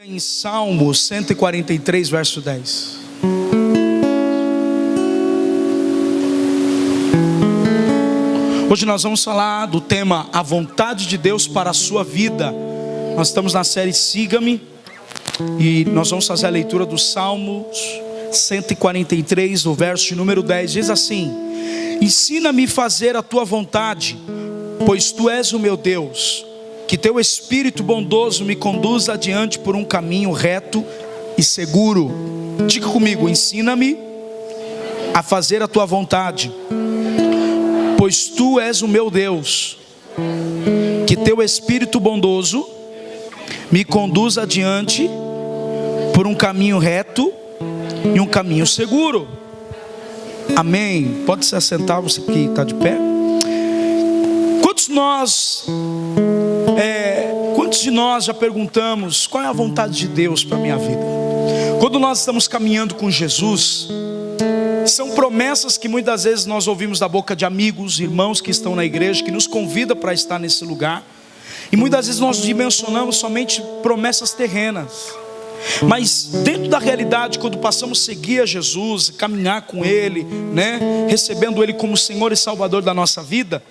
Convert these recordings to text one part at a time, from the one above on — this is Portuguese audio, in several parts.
Em Salmo 143, verso 10. Hoje nós vamos falar do tema A Vontade de Deus para a Sua Vida. Nós estamos na série Siga-me e nós vamos fazer a leitura do Salmo 143, do verso de número 10. Diz assim: ensina-me a fazer a Tua vontade, pois Tu és o meu Deus. Que Teu Espírito bondoso me conduza adiante por um caminho reto e seguro. Diga comigo: ensina-me a fazer a Tua vontade, pois Tu és o meu Deus. Que Teu Espírito bondoso me conduza adiante por um caminho reto e um caminho seguro. Amém. Pode se assentar, você que está de pé. Quantos de nós já perguntamos qual é a vontade de Deus para a minha vida? Quando nós estamos caminhando com Jesus, são promessas que muitas vezes nós ouvimos da boca de amigos, irmãos que estão na igreja, que nos convidam para estar nesse lugar. E muitas vezes nós dimensionamos somente promessas terrenas. Mas dentro da realidade, quando passamos a seguir a Jesus, caminhar com Ele, recebendo Ele como Senhor e Salvador da nossa vida,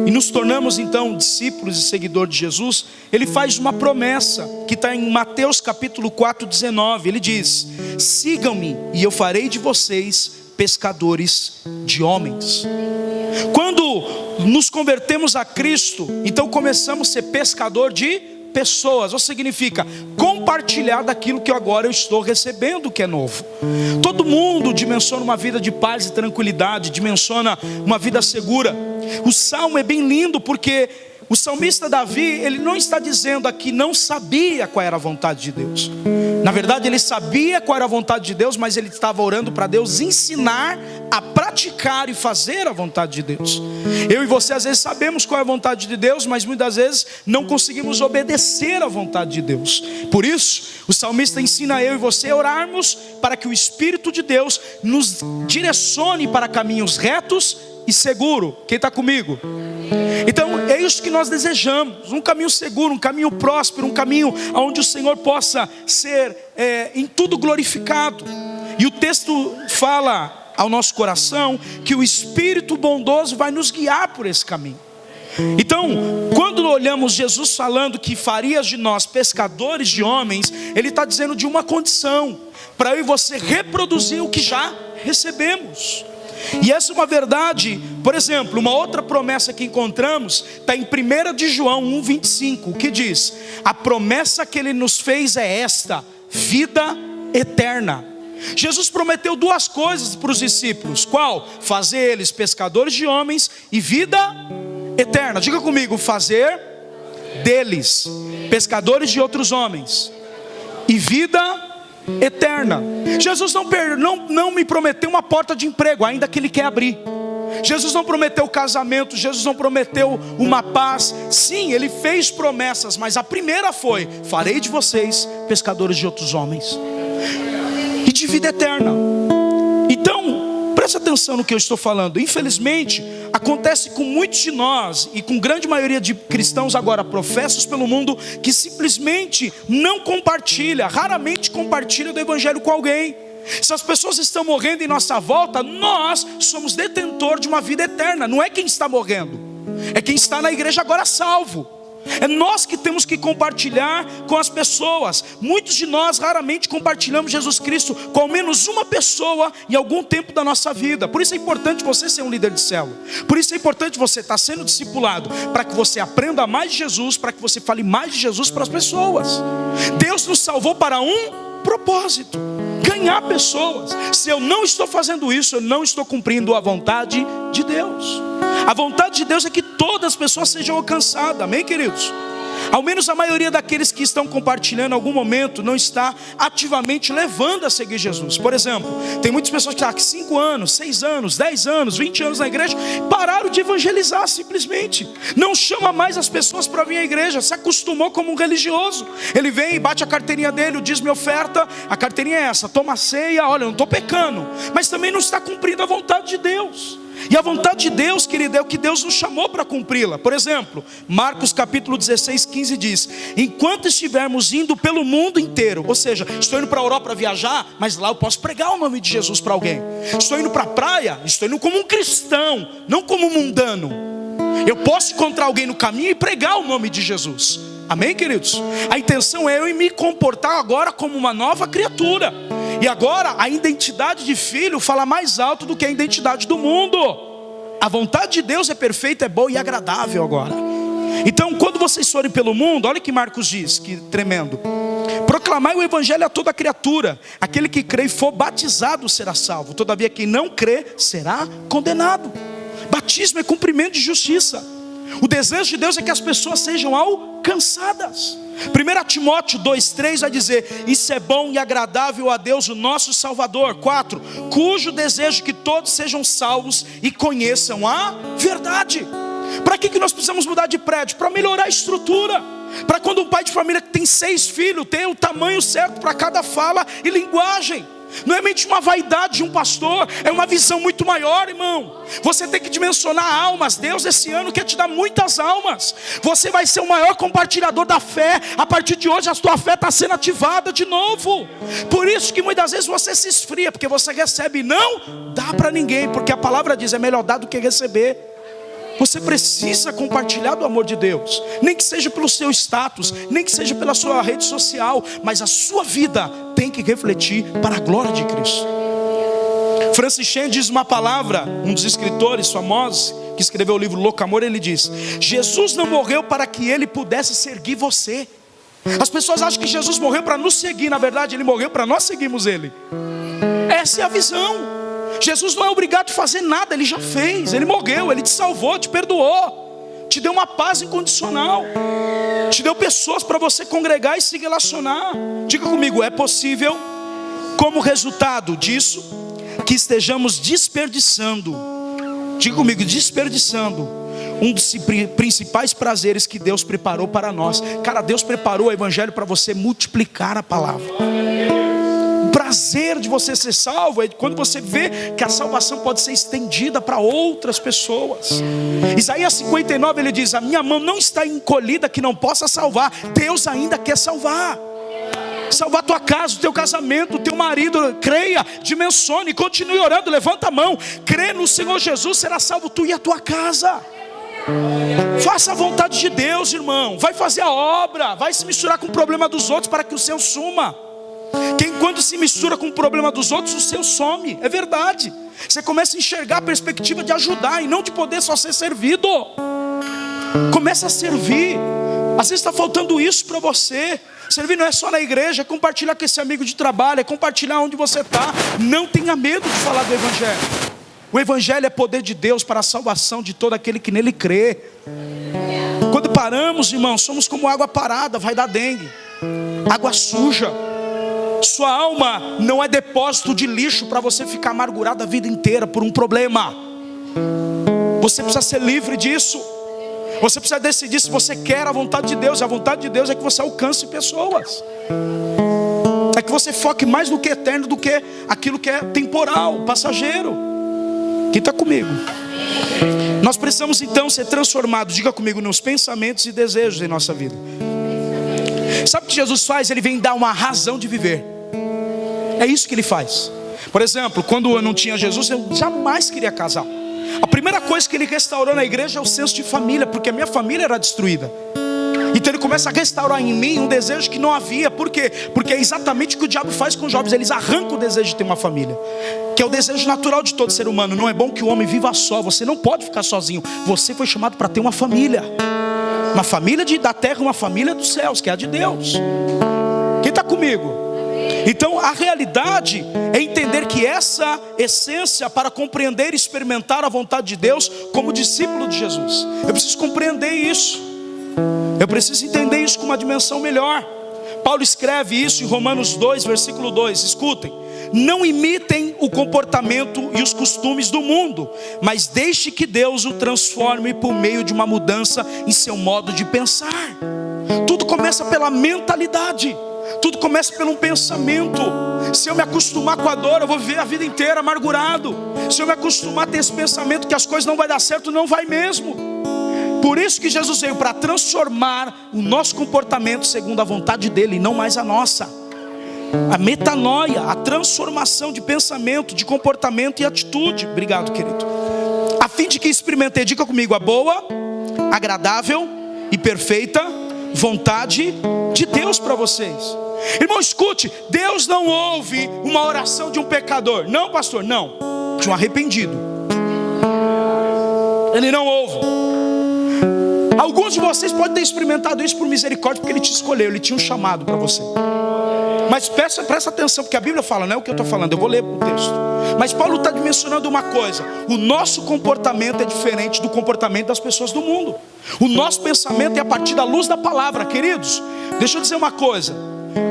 e nos tornamos então discípulos e seguidores de Jesus, Ele faz uma promessa que está em Mateus capítulo 4, 19. Ele diz: sigam-me e eu farei de vocês pescadores de homens. Quando nos convertemos a Cristo, então começamos a ser pescador de pessoas. Ou significa compartilhar daquilo que agora eu estou recebendo, que é novo. Todo mundo dimensiona uma vida de paz e tranquilidade, dimensiona uma vida segura. O salmo é bem lindo porque o salmista Davi, ele não está dizendo aqui não sabia qual era a vontade de Deus. Na verdade ele sabia qual era a vontade de Deus, mas ele estava orando para Deus ensinar a praticar e fazer a vontade de Deus. Eu e você às vezes sabemos qual é a vontade de Deus, mas muitas vezes não conseguimos obedecer à vontade de Deus. Por isso o salmista ensina eu e você a orarmos para que o Espírito de Deus nos direcione para caminhos retos e seguro. Quem está comigo? Então é isso que nós desejamos, um caminho seguro, um caminho próspero, um caminho onde o Senhor possa ser em tudo glorificado. E o texto fala ao nosso coração que o Espírito bondoso vai nos guiar por esse caminho. Então, quando olhamos Jesus falando que faria de nós pescadores de homens, Ele está dizendo de uma condição: para eu e você reproduzir o que já recebemos. E essa é uma verdade. Por exemplo, uma outra promessa que encontramos está em 1 de João 1,25, que diz: a promessa que Ele nos fez é esta, vida eterna. Jesus prometeu duas coisas para os discípulos. Qual? Fazer eles pescadores de homens e vida eterna. Diga comigo: fazer deles pescadores de outros homens e vida eterna. Jesus não me prometeu uma porta de emprego, ainda que Ele quer abrir. Jesus não prometeu casamento, Jesus não prometeu uma paz. Sim, Ele fez promessas, mas a primeira foi: farei de vocês pescadores de outros homens e de vida eterna. Então, preste atenção no que eu estou falando. Infelizmente, acontece com muitos de nós e com grande maioria de cristãos agora professos pelo mundo, que simplesmente não compartilha, raramente compartilha do evangelho com alguém. Se as pessoas estão morrendo em nossa volta, nós somos detentor de uma vida eterna. Não é quem está morrendo, é quem está na igreja agora salvo. É nós que temos que compartilhar com as pessoas. Muitos de nós raramente compartilhamos Jesus Cristo com ao menos uma pessoa em algum tempo da nossa vida. Por isso é importante você ser um líder de célula. Por isso é importante você estar sendo discipulado, para que você aprenda mais de Jesus, para que você fale mais de Jesus para as pessoas. Deus nos salvou para um propósito: ganhar pessoas. Se eu não estou fazendo isso, eu não estou cumprindo a vontade de Deus. A vontade de Deus é que todas as pessoas sejam alcançadas. Amém, queridos? Ao menos a maioria daqueles que estão compartilhando em algum momento não está ativamente levando a seguir Jesus. Por exemplo, tem muitas pessoas que estão há 5 anos, 6 anos, 10 anos, 20 anos na igreja, pararam de evangelizar simplesmente. Não chama mais as pessoas para vir à igreja, se acostumou como um religioso. Ele vem e bate a carteirinha dele, o dízimo e oferta, a carteirinha é essa: toma a ceia, olha, eu não estou pecando, mas também não está cumprindo a vontade de Deus. E a vontade de Deus, querido, é o que Deus nos chamou para cumpri-la. Por exemplo, Marcos capítulo 16, 15 diz: enquanto estivermos indo pelo mundo inteiro, ou seja, estou indo para a Europa para viajar, mas lá eu posso pregar o nome de Jesus para alguém. Estou indo para a praia, estou indo como um cristão, não como um mundano. Eu posso encontrar alguém no caminho e pregar o nome de Jesus. Amém, queridos? A intenção é eu me comportar agora como uma nova criatura. E agora a identidade de filho fala mais alto do que a identidade do mundo. A vontade de Deus é perfeita, é boa e agradável agora. Então quando vocês forem pelo mundo, olha o que Marcos diz, que tremendo: proclamai o evangelho a toda criatura. Aquele que crê e for batizado será salvo, todavia quem não crê será condenado. Batismo é cumprimento de justiça. O desejo de Deus é que as pessoas sejam alcançadas. 1 Timóteo 2,3 vai dizer: isso é bom e agradável a Deus, o nosso Salvador. 4, cujo desejo que todos sejam salvos e conheçam a verdade. Para que nós precisamos mudar de prédio? Para melhorar a estrutura. Para quando um pai de família que tem 6 filhos tem o tamanho certo para cada fala e linguagem. Não é mente uma vaidade de um pastor, é uma visão muito maior, irmão. Você tem que dimensionar almas. Deus esse ano quer te dar muitas almas. Você vai ser o maior compartilhador da fé. A partir de hoje a sua fé está sendo ativada de novo. Por isso que muitas vezes você se esfria, porque você recebe e não dá para ninguém, porque a palavra diz: é melhor dar do que receber. Você precisa compartilhar do amor de Deus, nem que seja pelo seu status, nem que seja pela sua rede social, mas a sua vida tem que refletir para a glória de Cristo. Francis Chan diz uma palavra, um dos escritores famosos que escreveu o livro Louco Amor, ele diz: Jesus não morreu para que ele pudesse seguir você. As pessoas acham que Jesus morreu para nos seguir, na verdade ele morreu para nós seguirmos ele. Essa é a visão. Jesus não é obrigado a fazer nada, ele já fez. Ele morreu, ele te salvou, te perdoou, te deu uma paz incondicional, te deu pessoas para você congregar e se relacionar. Diga comigo: é possível, como resultado disso, que estejamos desperdiçando, diga comigo, desperdiçando um dos principais prazeres que Deus preparou para nós. Cara, Deus preparou o evangelho para você multiplicar a palavra. O prazer de você ser salvo é quando você vê que a salvação pode ser estendida para outras pessoas. Isaías 59 ele diz: a minha mão não está encolhida que não possa salvar. Deus ainda quer salvar. Salvar tua casa, o teu casamento, o teu marido. Creia, dimensione, continue orando, levanta a mão. Crê no Senhor Jesus, será salvo tu e a tua casa. Faça a vontade de Deus, irmão. Vai fazer a obra, vai se misturar com o problema dos outros para que o seu suma. Quem quando se mistura com o problema dos outros, o seu some. É verdade. Você começa a enxergar a perspectiva de ajudar e não de poder só ser servido. Começa a servir. Às vezes está faltando isso para você. Servir não é só na igreja, é compartilhar com esse amigo de trabalho, é compartilhar onde você está. Não tenha medo de falar do evangelho. O evangelho é poder de Deus para a salvação de todo aquele que nele crê. Quando paramos, irmãos, somos como água parada, vai dar dengue, água suja. Sua alma não é depósito de lixo para você ficar amargurado a vida inteira por um problema. Você precisa ser livre disso. Você precisa decidir se você quer a vontade de Deus. A vontade de Deus é que você alcance pessoas, é que você foque mais no que é eterno do que aquilo que é temporal, passageiro. Quem está comigo? Nós precisamos então ser transformados, diga comigo, nos pensamentos e desejos em nossa vida. Sabe o que Jesus faz? Ele vem dar uma razão de viver. É isso que ele faz. Por exemplo, quando eu não tinha Jesus, eu jamais queria casar. A primeira coisa que ele restaurou na igreja é o senso de família, porque a minha família era destruída. Então ele começa a restaurar em mim um desejo que não havia. Por quê? Porque é exatamente o que o diabo faz com os jovens. Eles arrancam o desejo de ter uma família, que é o desejo natural de todo ser humano. Não é bom que o homem viva só. Você não pode ficar sozinho. Você foi chamado para ter uma família. Uma família da terra, uma família dos céus, que é a de Deus. Quem está comigo? Então a realidade é entender que essa essência para compreender e experimentar a vontade de Deus como discípulo de Jesus, eu preciso compreender isso. Eu preciso entender isso com uma dimensão melhor. Paulo escreve isso em Romanos 2, versículo 2. Escutem: não imitem o comportamento e os costumes do mundo, mas deixe que Deus o transforme por meio de uma mudança em seu modo de pensar. Tudo começa pela mentalidade. Tudo começa pelo um pensamento. Se eu me acostumar com a dor, eu vou viver a vida inteira amargurado. Se eu me acostumar a ter esse pensamento que as coisas não vai dar certo, não vai mesmo. Por isso que Jesus veio para transformar o nosso comportamento segundo a vontade dele e não mais a nossa. A metanoia, a transformação de pensamento, de comportamento e atitude. Obrigado, querido. A fim de que experimentei, diga comigo, a boa, agradável e perfeita vontade de Deus para vocês. Irmão, escute, Deus não ouve uma oração de um pecador. Não, pastor, não. De um arrependido. Ele não ouve. Alguns de vocês podem ter experimentado isso por misericórdia, porque Ele te escolheu, Ele tinha um chamado para você. Mas presta atenção, porque a Bíblia fala, não é o que eu estou falando, eu vou ler o texto. Mas Paulo está mencionando uma coisa: o nosso comportamento é diferente do comportamento das pessoas do mundo. O nosso pensamento é a partir da luz da palavra, queridos. Deixa eu dizer uma coisa: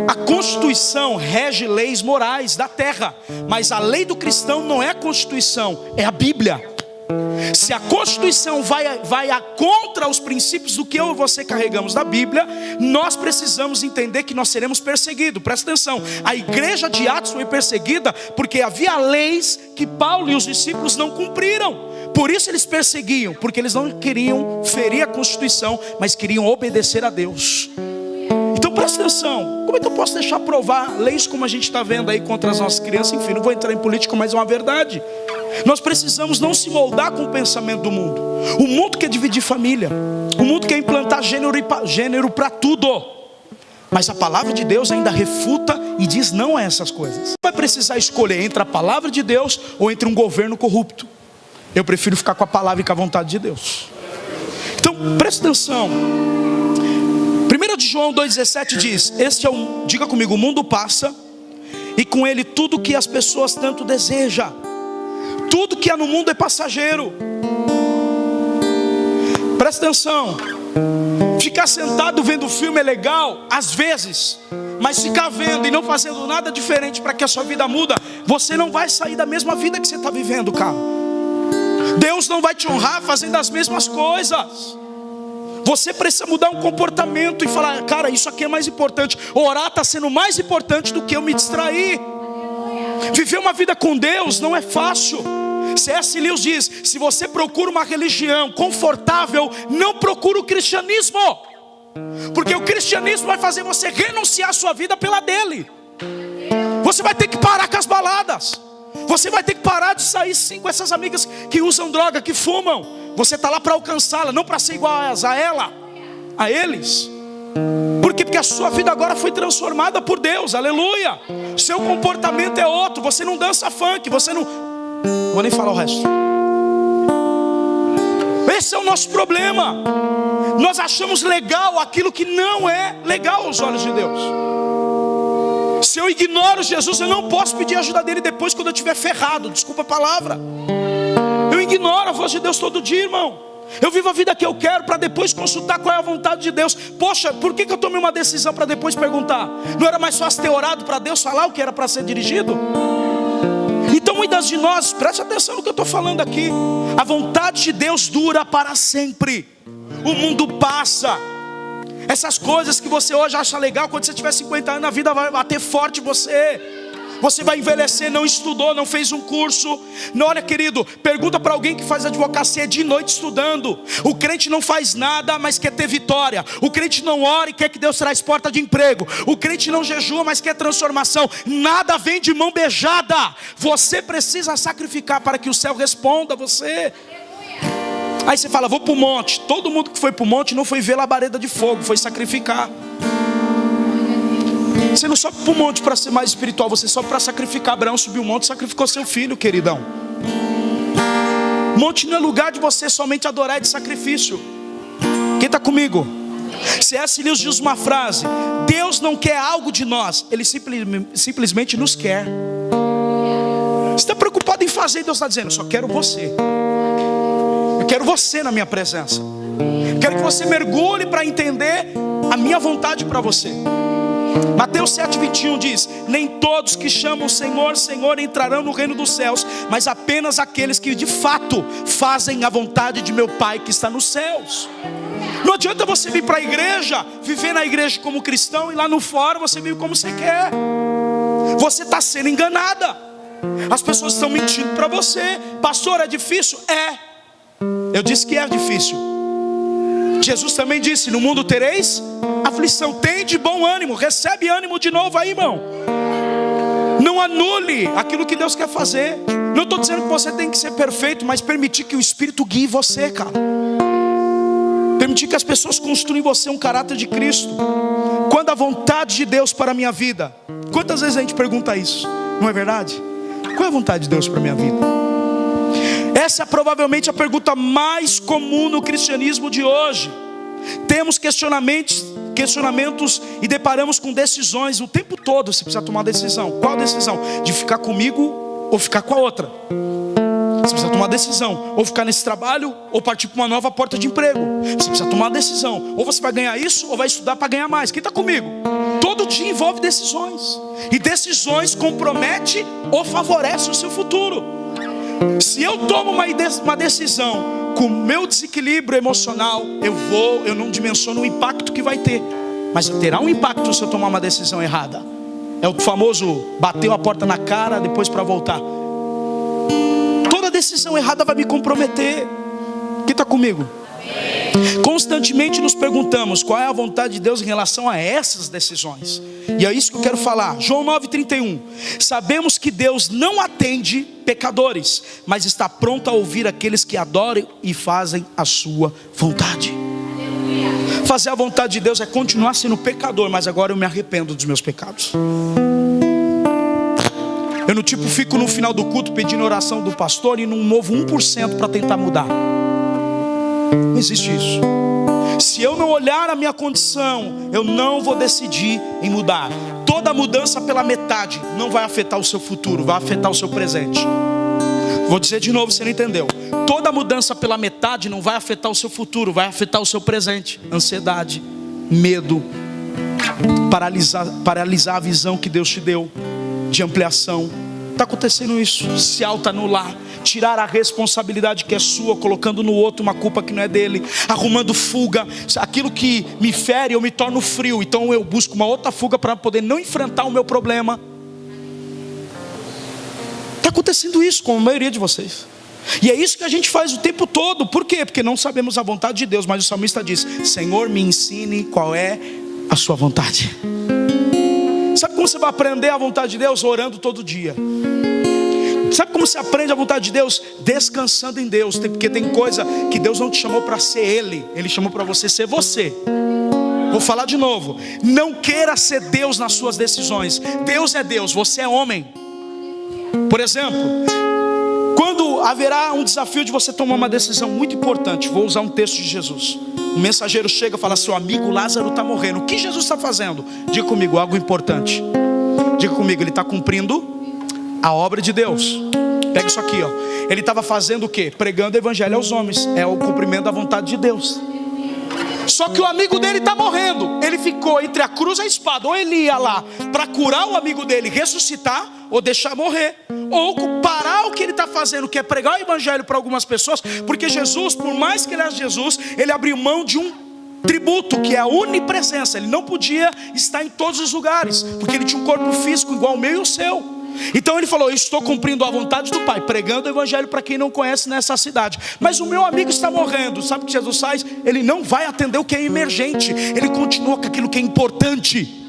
a Constituição rege leis morais da terra, mas a lei do cristão não é a Constituição, é a Bíblia. Se a Constituição vai contra os princípios do que eu e você carregamos da Bíblia, nós precisamos entender que nós seremos perseguidos. Presta atenção, a igreja de Atos foi perseguida porque havia leis que Paulo e os discípulos não cumpriram. Por isso eles perseguiam, porque eles não queriam ferir a Constituição, mas queriam obedecer a Deus. Então presta atenção, como é que eu posso deixar aprovar leis como a gente está vendo aí contra as nossas crianças? Enfim, não vou entrar em política, mas é uma verdade. Nós precisamos não se moldar com o pensamento do mundo. O mundo quer dividir família, o mundo quer implantar gênero para tudo. Mas a palavra de Deus ainda refuta e diz não a essas coisas. Vai precisar escolher entre a palavra de Deus ou entre um governo corrupto. Eu prefiro ficar com a palavra e com a vontade de Deus. Então presta atenção. 1 João 2,17 diz: diga comigo, o mundo passa e com ele tudo que as pessoas tanto desejam. Tudo que há no mundo é passageiro. Presta atenção. Ficar sentado vendo filme é legal, às vezes. Mas ficar vendo e não fazendo nada diferente para que a sua vida muda, você não vai sair da mesma vida que você está vivendo, cara. Deus não vai te honrar fazendo as mesmas coisas. Você precisa mudar um comportamento e falar: cara, isso aqui é mais importante. Orar está sendo mais importante do que eu me distrair. Viver uma vida com Deus não é fácil. C.S. Lewis diz: se você procura uma religião confortável, não procura o cristianismo. Porque o cristianismo vai fazer você renunciar a sua vida pela dele. Você vai ter que parar com as baladas. Você vai ter que parar de sair sim com essas amigas que usam droga, que fumam. Você está lá para alcançá-la, não para ser igual a ela, a eles. Por quê? Porque a sua vida agora foi transformada por Deus, aleluia. Seu comportamento é outro, você não dança funk, você não vou nem falar o resto. Esse é o nosso problema. Nós achamos legal aquilo que não é legal aos olhos de Deus. Se eu ignoro Jesus, eu não posso pedir ajuda dele depois, quando eu estiver ferrado, desculpa a palavra. Eu ignoro a voz de Deus todo dia, irmão. Eu vivo a vida que eu quero para depois consultar qual é a vontade de Deus. Poxa, por que eu tomei uma decisão para depois perguntar? Não era mais fácil ter orado para Deus falar o que era para ser dirigido? Então muitas de nós, preste atenção no que eu estou falando aqui. A vontade de Deus dura para sempre. O mundo passa. Essas coisas que você hoje acha legal, quando você tiver 50 anos, a vida vai bater forte em você. Você vai envelhecer, não estudou, não fez um curso. Não, olha, querido, pergunta para alguém que faz advocacia de noite estudando. O crente não faz nada, mas quer ter vitória. O crente não ora e quer que Deus traz porta de emprego. O crente não jejua, mas quer transformação. Nada vem de mão beijada. Você precisa sacrificar para que o céu responda a você. Aí você fala: vou para o monte. Todo mundo que foi para o monte não foi ver labareda de fogo, foi sacrificar. Você não sobe para o monte para ser mais espiritual, você sobe para sacrificar. Abraão subiu o monte e sacrificou seu filho, queridão. Monte não é lugar de você somente adorar, é de sacrifício. Quem está comigo? C.S. Lewis diz uma frase: Deus não quer algo de nós, Ele simplesmente nos quer. Você está preocupado em fazer, Deus está dizendo: eu só quero você. Eu quero você na minha presença. Quero que você mergulhe para entender a minha vontade para você. Mateus 7,21 diz: nem todos que chamam Senhor, Senhor entrarão no reino dos céus, mas apenas aqueles que de fato fazem a vontade de meu Pai que está nos céus. Não adianta você vir para a igreja, viver na igreja como cristão, e lá no fora você vive como você quer. Você está sendo enganada. As pessoas estão mentindo para você. Pastor, é difícil? É. Eu disse que é difícil. Jesus também disse: no mundo tereis aflição. Tem de bom ânimo. Recebe ânimo de novo aí, irmão. Não anule aquilo que Deus quer fazer. Não estou dizendo que você tem que ser perfeito, mas permitir que o Espírito guie você, cara. Permitir que as pessoas construam em você um caráter de Cristo. Quando a vontade de Deus para a minha vida? Quantas vezes a gente pergunta isso? Não é verdade? Qual é a vontade de Deus para a minha vida? Essa é provavelmente a pergunta mais comum no cristianismo de hoje. Temos questionamentos e deparamos com decisões o tempo todo. Você precisa tomar decisão. Qual decisão? De ficar comigo ou ficar com a outra? Você precisa tomar decisão. Ou ficar nesse trabalho ou partir para uma nova porta de emprego. Você precisa tomar decisão. Ou você vai ganhar isso ou vai estudar para ganhar mais. Quem está comigo? Todo dia envolve decisões. E decisões comprometem ou favorecem o seu futuro. Se eu tomo uma decisão com o meu desequilíbrio emocional, eu não dimensiono o impacto que vai ter. Mas terá um impacto se eu tomar uma decisão errada. É o famoso bateu a porta na cara depois para voltar. Toda decisão errada vai me comprometer. Quem está comigo? Constantemente nos perguntamos qual é a vontade de Deus em relação a essas decisões. E é isso que eu quero falar. João 9,31. Sabemos que Deus não atende pecadores, mas está pronto a ouvir aqueles que adoram e fazem a sua vontade. Fazer a vontade de Deus é continuar sendo pecador, mas agora eu me arrependo dos meus pecados. Eu fico no final do culto pedindo oração do pastor e não movo 1% para tentar mudar. Não existe isso. Se eu não olhar a minha condição, eu não vou decidir em mudar. Toda mudança pela metade não vai afetar o seu futuro, vai afetar o seu presente. Vou dizer de novo, você não entendeu. Toda mudança pela metade não vai afetar o seu futuro, vai afetar o seu presente. Ansiedade, medo, paralisar a visão que Deus te deu de ampliação. Está acontecendo isso. Se autoanular, tirar a responsabilidade que é sua, colocando no outro uma culpa que não é dele, arrumando fuga. Aquilo que me fere, eu me torno frio. Então eu busco uma outra fuga para poder não enfrentar o meu problema. Está acontecendo isso com a maioria de vocês. E é isso que a gente faz o tempo todo. Por quê? Porque não sabemos a vontade de Deus. Mas o salmista diz: Senhor, me ensine qual é a sua vontade. Sabe como você vai aprender a vontade de Deus? Orando todo dia. Sabe como você aprende a vontade de Deus? Descansando em Deus. Porque tem coisa que Deus não te chamou para ser Ele, Ele chamou para você ser você. Vou falar de novo. Não queira ser Deus nas suas decisões. Deus é Deus, você é homem. Por exemplo, quando haverá um desafio de você tomar uma decisão muito importante, vou usar um texto de Jesus. O mensageiro chega e fala: seu amigo Lázaro está morrendo. O que Jesus está fazendo? Diga comigo, algo importante. Diga comigo, ele está cumprindo a obra de Deus. Pega isso aqui, ó. Ele estava fazendo o quê? Pregando o evangelho aos homens. É o cumprimento da vontade de Deus. Só que o amigo dele está morrendo. Ele ficou entre a cruz e a espada. Ou ele ia lá para curar o amigo dele, ressuscitar, ou deixar morrer, ou parar o que ele está fazendo, que é pregar o evangelho para algumas pessoas. Porque Jesus, por mais que ele era Jesus, ele abriu mão de um tributo, que é a onipresença. Ele não podia estar em todos os lugares, porque ele tinha um corpo físico igual ao meu e o seu. Então ele falou: eu estou cumprindo a vontade do Pai, pregando o evangelho para quem não conhece nessa cidade. Mas o meu amigo está morrendo. Sabe o que Jesus faz? Ele não vai atender o que é emergente, ele continua com aquilo que é importante.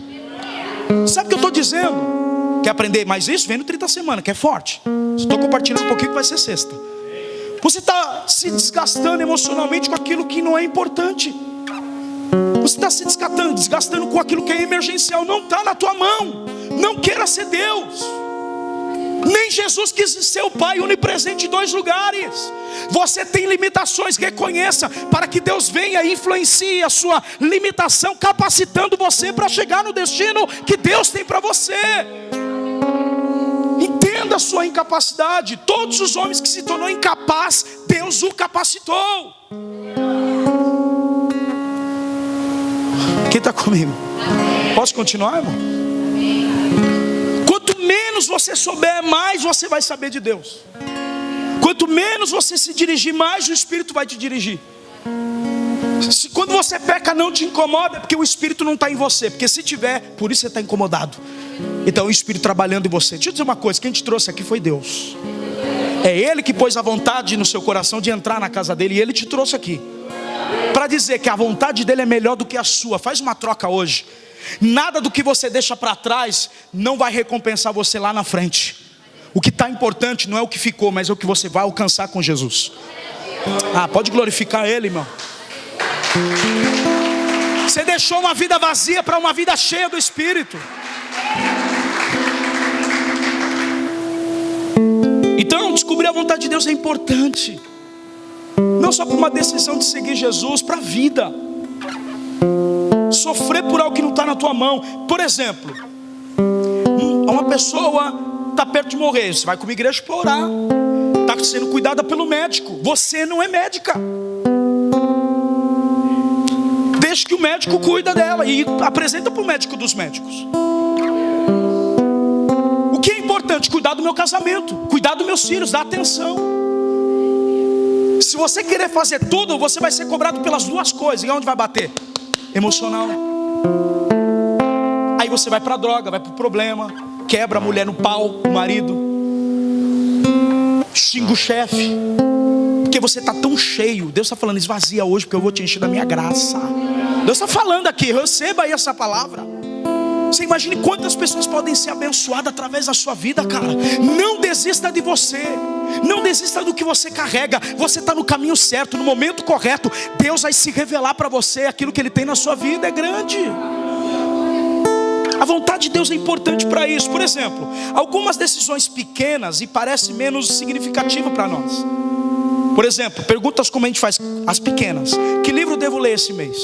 Sabe o que eu estou dizendo? Quer aprender mais isso? Vem no 30 Semanas, que é forte. Estou compartilhando um pouquinho que vai ser sexta. Você está se desgastando emocionalmente com aquilo que não é importante. Você está se desgastando com aquilo que é emergencial. Não está na tua mão. Não queira ser Deus. Nem Jesus quis ser o Pai onipresente em dois lugares. Você tem limitações, reconheça, para que Deus venha e influencie a sua limitação, capacitando você para chegar no destino que Deus tem para você. Entenda a sua incapacidade. Todos os homens que se tornou incapaz, Deus o capacitou. Quem está comigo? Posso continuar, irmão? Quanto menos você souber, mais você vai saber de Deus. Quanto menos você se dirigir, mais o Espírito vai te dirigir. Se quando você peca não te incomoda, é porque o Espírito não está em você. Porque se tiver, por isso você está incomodado. Então o Espírito trabalhando em você. Deixa eu dizer uma coisa, quem te trouxe aqui foi Deus. É Ele que pôs a vontade no seu coração de entrar na casa dele. E Ele te trouxe aqui para dizer que a vontade dele é melhor do que a sua. Faz uma troca hoje. Nada do que você deixa para trás não vai recompensar você lá na frente. O que está importante não é o que ficou, mas é o que você vai alcançar com Jesus. Pode glorificar Ele, irmão. Você deixou uma vida vazia para uma vida cheia do Espírito. Então, descobrir a vontade de Deus é importante. Não só para uma decisão de seguir Jesus, para a vida. Sofrer por algo que não está na tua mão. Por exemplo, uma pessoa está perto de morrer. Você vai para uma igreja para orar. Está sendo cuidada pelo médico. Você não é médica. Deixa que o médico cuida dela. E apresenta para o médico dos médicos. O que é importante? Cuidar do meu casamento. Cuidar dos meus filhos. Dar atenção. Se você querer fazer tudo, você vai ser cobrado pelas duas coisas. E onde vai bater? Emocional. Aí você vai para a droga, vai para o problema. Quebra a mulher no pau, o marido. Xinga o chefe. Porque você está tão cheio. Deus está falando, esvazia hoje, porque eu vou te encher da minha graça. Deus está falando aqui, receba aí essa palavra. Você imagine quantas pessoas podem ser abençoadas através da sua vida, cara. Não desista de você. Não desista do que você carrega. Você está no caminho certo, no momento correto. Deus vai se revelar para você. Aquilo que Ele tem na sua vida é grande. A vontade de Deus é importante para isso. Por exemplo, algumas decisões pequenas e parece menos significativa para nós. Por exemplo, perguntas como a gente faz as pequenas. Que livro devo ler esse mês?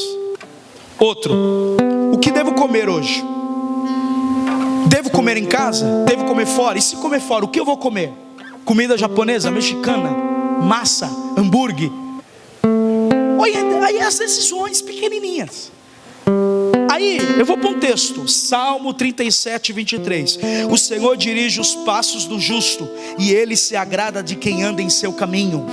Outro, o que devo comer hoje? Devo comer em casa? Devo comer fora? E se comer fora, o que eu vou comer? Comida japonesa, mexicana, massa, hambúrguer. Olha, aí as decisões pequenininhas. Aí eu vou para um texto, Salmo 37, 23. O Senhor dirige os passos do justo, e Ele se agrada de quem anda em seu caminho.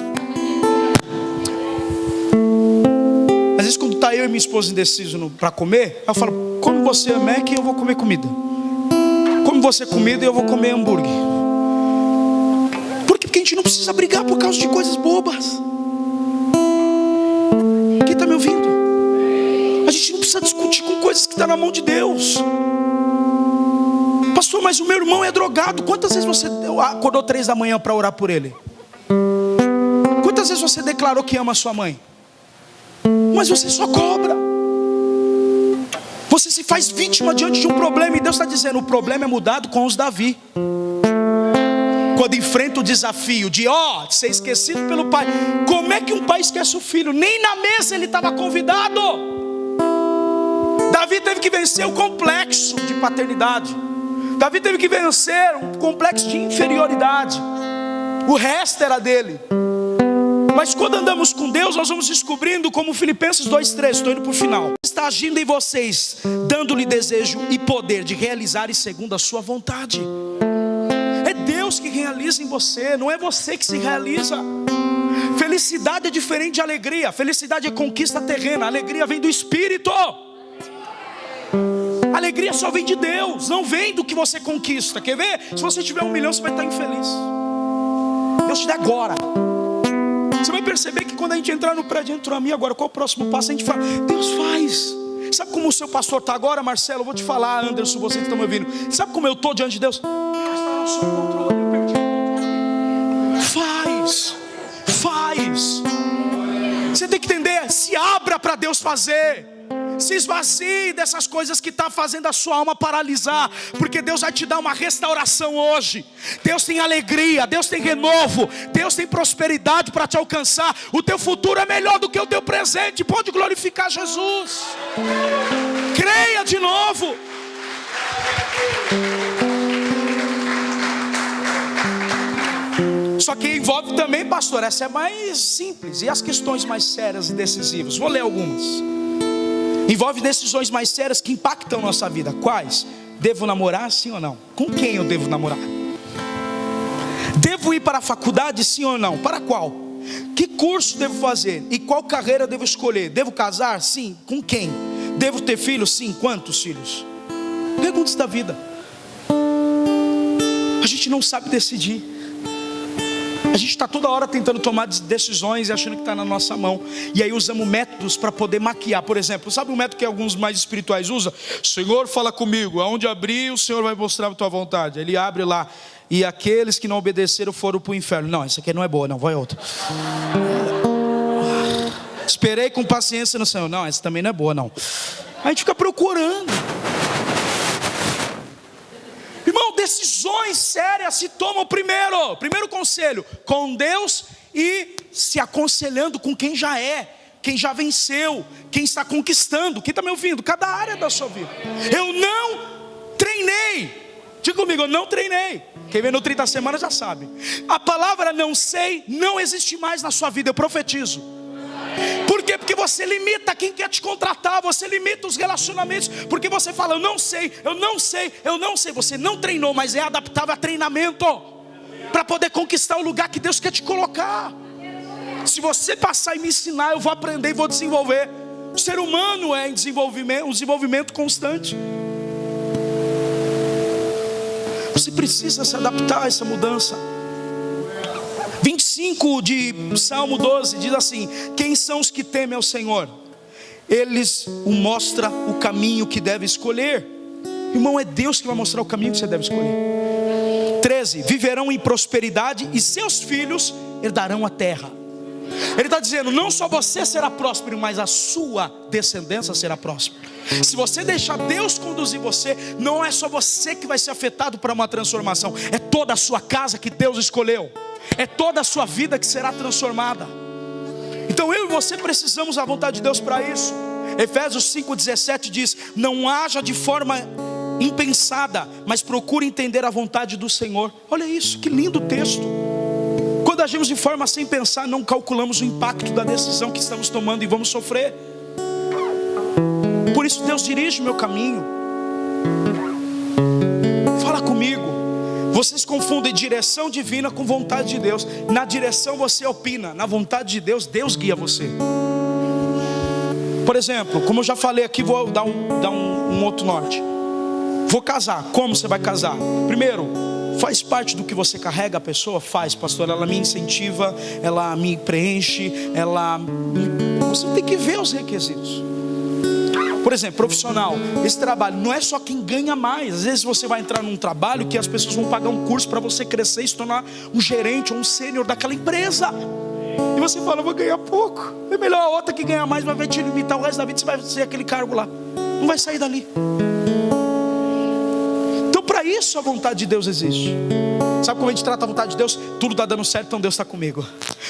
Às vezes quando está eu e minha esposa indeciso para comer, eu falo, come você Mac e eu vou comer comida. Come você comida e eu vou comer hambúrguer. Por quê? Porque a gente não precisa brigar por causa de coisas bobas. Quem está me ouvindo? A gente não precisa discutir com coisas que estão na mão de Deus. Pastor, mas o meu irmão é drogado. Quantas vezes você acordou 3 da manhã para orar por ele? Quantas vezes você declarou que ama a sua mãe? Mas você só cobra. Você se faz vítima diante de um problema. E Deus está dizendo, o problema é mudado com os Davi. Quando enfrenta o desafio de ser esquecido pelo pai. Como é que um pai esquece o filho? Nem na mesa ele estava convidado. Davi teve que vencer o complexo de paternidade. Davi teve que vencer um complexo de inferioridade. O resto era dele. Mas quando andamos com Deus, nós vamos descobrindo, como Filipenses 2:3, estou indo para o final, está agindo em vocês, dando-lhe desejo e poder de realizarem segundo a sua vontade. É Deus que realiza em você, não é você que se realiza. Felicidade é diferente de alegria. Felicidade é conquista terrena, alegria vem do Espírito. Alegria só vem de Deus, não vem do que você conquista. Quer ver? Se você tiver 1 milhão, você vai estar infeliz. Deus te dá agora. Você vai perceber que quando a gente entrar no prédio, entrou a mim agora, qual é o próximo passo? A gente fala, Deus faz. Sabe como o seu pastor está agora, Marcelo? Eu vou te falar, Anderson, vocês que estão me ouvindo. Sabe como eu estou diante de Deus? Deus está no seu controle, eu perdi o controle. Faz. Você tem que entender, se abra para Deus fazer. Se esvazie dessas coisas que está fazendo a sua alma paralisar. Porque Deus vai te dar uma restauração hoje. Deus tem alegria, Deus tem renovo, Deus tem prosperidade para te alcançar. O teu futuro é melhor do que o teu presente. Pode glorificar Jesus. Creia de novo. Só que envolve também, pastor, essa é mais simples. E as questões mais sérias e decisivas? Vou ler algumas. Envolve decisões mais sérias que impactam nossa vida. Quais? Devo namorar, sim ou não? Com quem eu devo namorar? Devo ir para a faculdade, sim ou não? Para qual? Que curso devo fazer? E qual carreira devo escolher? Devo casar? Sim. Com quem? Devo ter filhos? Sim. Quantos filhos? Perguntas da vida. A gente não sabe decidir. A gente está toda hora tentando tomar decisões e achando que está na nossa mão. E aí usamos métodos para poder maquiar. Por exemplo, sabe o método que alguns mais espirituais usam? Senhor, fala comigo. Aonde abrir, o Senhor vai mostrar a tua vontade. Ele abre lá. E aqueles que não obedeceram foram para o inferno. Não, essa aqui não é boa, não, vai outra. Esperei com paciência no Senhor. Não, essa também não é boa, não. A gente fica procurando. Irmão, decisões sérias se tomam primeiro. Primeiro conselho, com Deus e se aconselhando com quem já é, quem já venceu, quem está conquistando. Quem está me ouvindo? Cada área da sua vida. Eu não treinei. Diga comigo, eu não treinei. Quem vem no 30 semanas já sabe. A palavra não sei não existe mais na sua vida, eu profetizo. Por quê? Porque você limita quem quer te contratar, você limita os relacionamentos, porque você fala, eu não sei, eu não sei, eu não sei. Você não treinou, mas é adaptável a treinamento, para poder conquistar o lugar que Deus quer te colocar. Se você passar e me ensinar, eu vou aprender e vou desenvolver. O ser humano é em desenvolvimento, um desenvolvimento constante. Você precisa se adaptar a essa mudança. 25 de Salmo 12 diz assim: quem são os que temem ao Senhor? Eles o mostram o caminho que deve escolher. Irmão, é Deus que vai mostrar o caminho que você deve escolher. 13, viverão em prosperidade e seus filhos herdarão a terra. Ele está dizendo, não só você será próspero, mas a sua descendência será próspera. Se você deixar Deus conduzir você, não é só você que vai ser afetado para uma transformação, é toda a sua casa que Deus escolheu, é toda a sua vida que será transformada. Então eu e você precisamos da vontade de Deus para isso. Efésios 5,17 diz, não haja de forma impensada, mas procure entender a vontade do Senhor. Olha isso, que lindo texto. Quando agimos de forma sem pensar, não calculamos o impacto da decisão que estamos tomando e vamos sofrer. Por isso Deus dirige o meu caminho. Fala comigo. Vocês confundem direção divina com vontade de Deus. Na direção você opina, na vontade de Deus, Deus guia você. Por exemplo, como eu já falei aqui, vou dar um outro norte. Vou casar, como você vai casar? Primeiro, faz parte do que você carrega a pessoa? Faz, pastor, ela me incentiva, ela me preenche, você tem que ver os requisitos. Por exemplo, profissional, esse trabalho não é só quem ganha mais. Às vezes você vai entrar num trabalho que as pessoas vão pagar um curso para você crescer e se tornar um gerente ou um sênior daquela empresa. E você fala, eu vou ganhar pouco. É melhor a outra que ganha mais, vai te limitar o resto da vida, você vai ser aquele cargo lá, não vai sair dali. Para isso a vontade de Deus existe. Sabe como a gente trata a vontade de Deus? Tudo está dando certo, então Deus está comigo.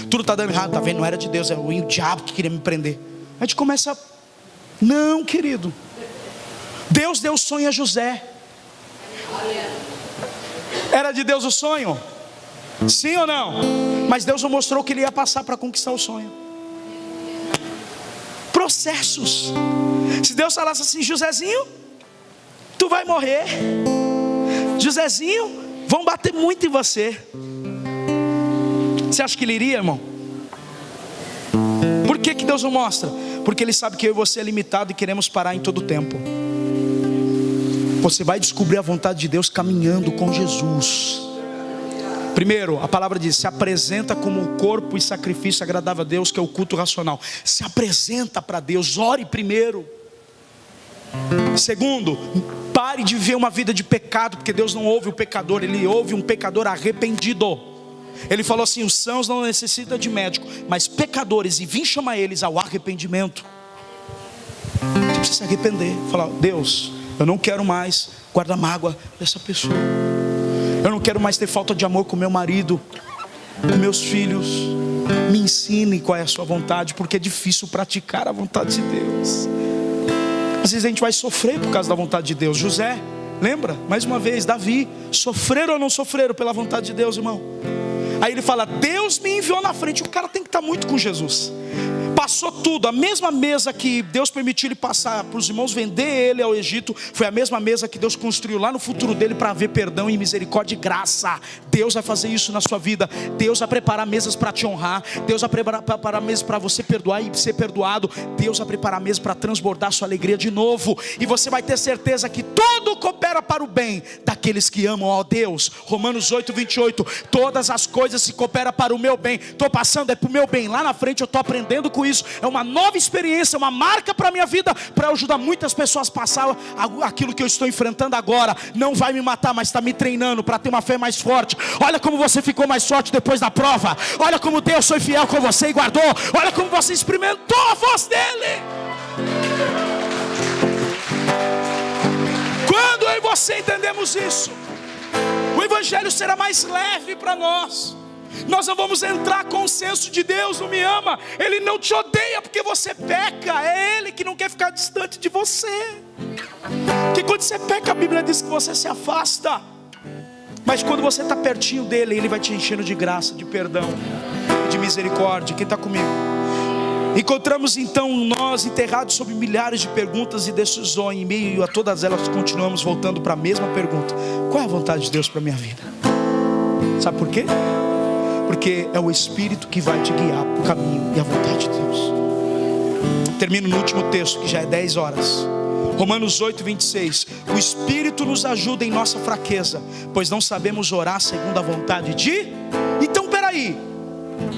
Tudo está dando errado, está vendo? Não era de Deus, era o diabo que queria me prender. A gente começa, não, querido. Deus deu o sonho a José. Era de Deus o sonho? Sim ou não? Mas Deus não mostrou que ele ia passar para conquistar o sonho. Processos. Se Deus falasse assim, Josézinho, tu vai morrer. Josézinho, vão bater muito em você. Você acha que ele iria, irmão? Por que Deus não mostra? Porque Ele sabe que eu e você é limitado e queremos parar em todo tempo. Você vai descobrir a vontade de Deus caminhando com Jesus. Primeiro, a palavra diz, se apresenta como um corpo e sacrifício agradável a Deus, que é o culto racional. Se apresenta para Deus, ore primeiro. Segundo, pare de viver uma vida de pecado, porque Deus não ouve o pecador, Ele ouve um pecador arrependido. Ele falou assim, os sãos não necessitam de médico, mas pecadores, e vim chamar eles ao arrependimento. Você precisa se arrepender, falar, Deus, eu não quero mais guardar mágoa dessa pessoa. Eu não quero mais ter falta de amor com meu marido, com meus filhos. Me ensine qual é a sua vontade, porque é difícil praticar a vontade de Deus. Às vezes a gente vai sofrer por causa da vontade de Deus. José, lembra? Mais uma vez, Davi, sofreram ou não sofreram pela vontade de Deus, irmão? Aí ele fala, Deus me enviou na frente. O cara tem que estar muito com Jesus. Passou tudo, a mesma mesa que Deus permitiu ele passar para os irmãos vender ele ao Egito, foi a mesma mesa que Deus construiu lá no futuro dele para ver perdão e misericórdia e graça. Deus vai fazer isso na sua vida. Deus vai preparar mesas para te honrar. Deus vai preparar mesas para você perdoar e ser perdoado. Deus vai preparar mesas para transbordar sua alegria de novo. E você vai ter certeza que tudo coopera para o bem daqueles que amam ao Deus. Romanos 8:28, todas as coisas se cooperam para o meu bem. Estou passando, é para o meu bem. Lá na frente eu estou aprendendo com isso. É uma nova experiência, uma marca para a minha vida, para ajudar muitas pessoas a passar aquilo que eu estou enfrentando agora. Não vai me matar, mas está me treinando para ter uma fé mais forte. Olha como você ficou mais forte depois da prova. Olha como Deus foi fiel com você e guardou. Olha como você experimentou a voz dele. Quando eu e você entendemos isso, o evangelho será mais leve para nós. Nós não vamos entrar com o senso de Deus não me ama. Ele não te odeia porque você peca. É Ele que não quer ficar distante de você. Porque quando você peca, a Bíblia diz que você se afasta. Mas quando você está pertinho dele, Ele vai te enchendo de graça, de perdão, de misericórdia. Quem está comigo? Encontramos então nós enterrados sob milhares de perguntas e decisões. Em meio a todas elas continuamos voltando para a mesma pergunta: qual é a vontade de Deus para a minha vida? Sabe por quê? Porque é o Espírito que vai te guiar para o caminho e a vontade de Deus. Termino no último texto, que já é 10 horas. Romanos 8:26. O Espírito nos ajuda em nossa fraqueza, pois não sabemos orar segundo a vontade de... Então peraí,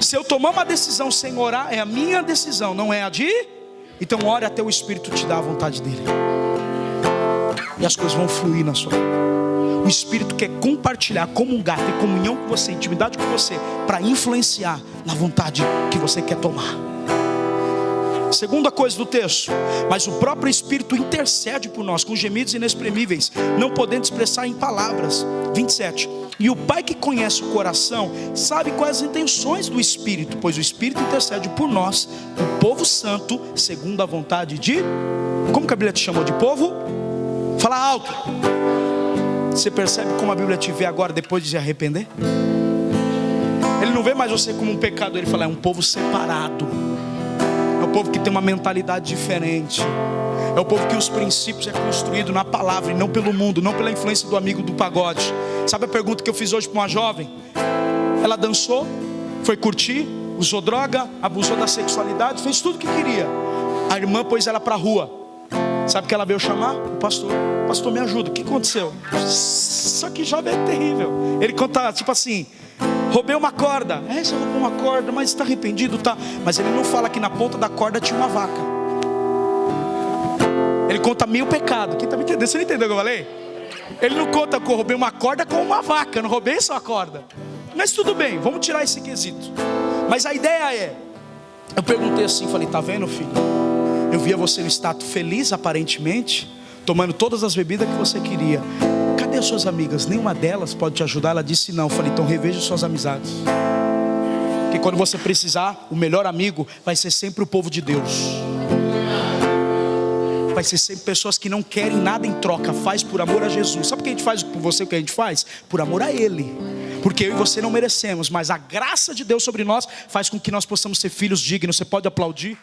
se eu tomar uma decisão sem orar, é a minha decisão, não é a de... Então ore até o Espírito te dar a vontade dele, e as coisas vão fluir na sua vida. O Espírito quer compartilhar, comungar, ter comunhão com você, intimidade com você, para influenciar na vontade que você quer tomar. Segunda coisa do texto: mas o próprio Espírito intercede por nós com gemidos inexprimíveis, não podendo expressar em palavras. 27. E o Pai que conhece o coração sabe quais as intenções do Espírito, pois o Espírito intercede por nós, o povo santo, segundo a vontade de... Como que a Bíblia te chamou de povo? Fala alto. Você percebe como a Bíblia te vê agora depois de se arrepender? Ele não vê mais você como um pecador. Ele fala: é um povo separado. É o povo que tem uma mentalidade diferente. É o povo que os princípios é construído na palavra e não pelo mundo, não pela influência do amigo do pagode. Sabe a pergunta que eu fiz hoje para uma jovem? Ela dançou, foi curtir, usou droga, abusou da sexualidade, fez tudo o que queria. A irmã pôs ela para a rua. Sabe o que ela veio chamar? O pastor. Pastor, me ajuda, o que aconteceu? Só que jovem é terrível. Ele conta tipo assim: roubei uma corda. Você roubou uma corda, mas está arrependido? Tá. Mas ele não fala que na ponta da corda tinha uma vaca. Ele conta meio pecado. Quem está me entendendo? Você não entendeu o que eu falei? Ele não conta que eu roubei uma corda com uma vaca. Eu não roubei só a corda. Mas tudo bem, vamos tirar esse quesito. Mas a ideia é... Eu perguntei assim, falei: tá vendo, filho? Eu via você no status feliz aparentemente, tomando todas as bebidas que você queria. Cadê as suas amigas? Nenhuma delas pode te ajudar? Ela disse não. Eu falei: então reveja suas amizades. Porque quando você precisar, o melhor amigo vai ser sempre o povo de Deus. Vai ser sempre pessoas que não querem nada em troca, faz por amor a Jesus. Sabe o que a gente faz por você? O que a gente faz? Por amor a Ele. Porque eu e você não merecemos, mas a graça de Deus sobre nós faz com que nós possamos ser filhos dignos. Você pode aplaudir?